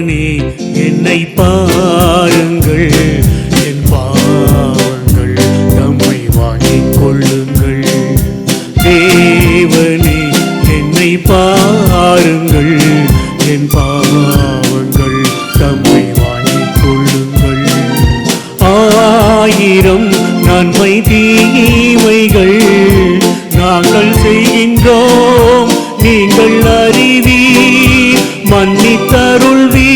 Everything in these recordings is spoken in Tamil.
தேவனே என்னை பாருங்கள், என் பாவங்கள் தம்மை வாங்கிக் கொள்ளுங்கள். தேவனே என்னை பாருங்கள், என் பாவங்கள் தம்மை வாங்கிக் கொள்ளுங்கள். ஆயிரம் நன்மை தீமைகள் நாங்கள் செய்கின்றோம், நீங்கள் அறிவீர், மன்னித்தருள்வீர்.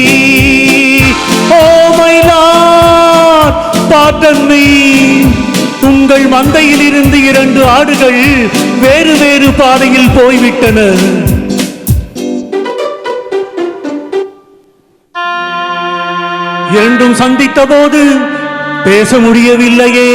Oh my lord, pardon me. உங்கள் மந்தையில் இருந்து 2 ஆடுகள் வேறு வேறு பாதையில் போய்விட்டன. இரண்டும் சந்தித்த போது பேச முடியவில்லையே.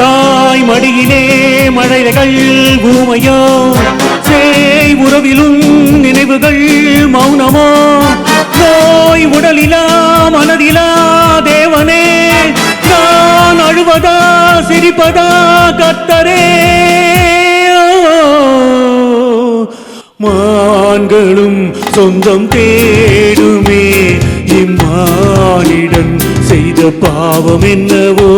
தாய் மடியிலே மழைகள் பூமையோ, சேய் உறவிலும் நினைவுகள் மௌனமோ, நோய் உடலிலா மனதிலா தேவனே, நான் அழுவதா சிரிப்பதா கர்த்தரே. மான்களும் சொந்தம் தேடுமே, இம்மானிடன் செய்த பாவம் என்னவோ.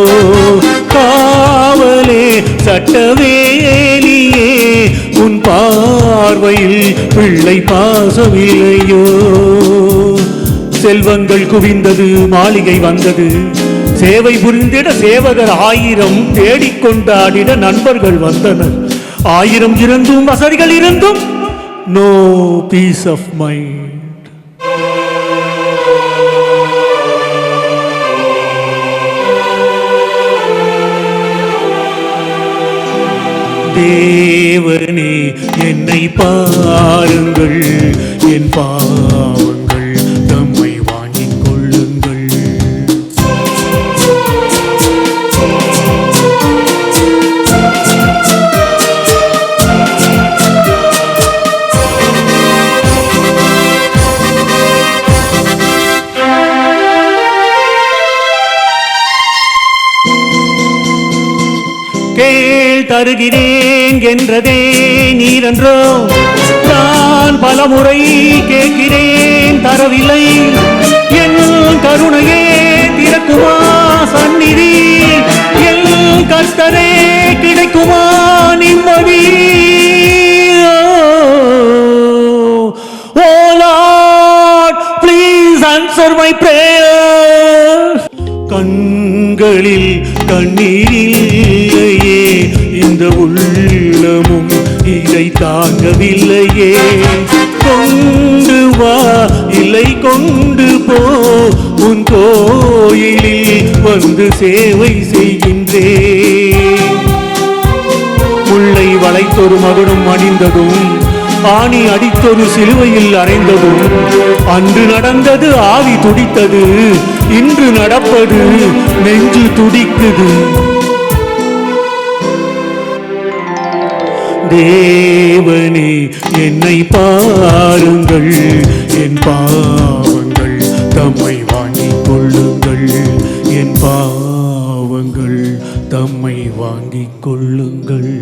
காவலே சட்டவேலியே, உன் பார்வையில் பிள்ளை பாசமில்லையோ. செல்வங்கள் குவிந்தது, மாளிகை வந்தது, சேவை புரிந்திட சேவகர் 1000 தேடிக்கொண்டாடிட நண்பர்கள் வந்தனர். 1000 இருந்தும் வசதிகள் இருந்தும் no peace of mind. தேவனே என்னை பாருங்கள், என் பாவங்கள் தம்மை வாங்கிக் கொள்ளுங்கள். கேள் தருகிறேன் என்றதே நீரன்றோ, நான் பலமுறை கேட்கிறேன் தரவில்லை. என் கருணையே திறக்குமா சந்நிதி, என் கர்த்தரே கிடைக்குமா நிம்மதி. Oh lord, please answer my prayer. கண்களில் கண்ணீரில்லையே, இந்த உள்ளமும் இதை தாங்கவில்லையே. கொண்டு வா இல்லை கொண்டு போ, உன் கோயிலில் வந்து சேவை செய்கின்றேன். முல்லை வளைத்தொரு மகுடம் அணிந்ததும், ஆணி அடித்தொரு சிலுவையில் அறைந்ததும், அன்று நடந்தது ஆவி துடித்தது, இன்று நடப்பது நெஞ்சு துடிக்குது. தேவனே என்னை பாருங்கள், என் பாவங்கள் தம்மை வாங்கிக் கொள்ளுங்கள். என் பாவங்கள் தம்மை வாங்கிக் கொள்ளுங்கள்.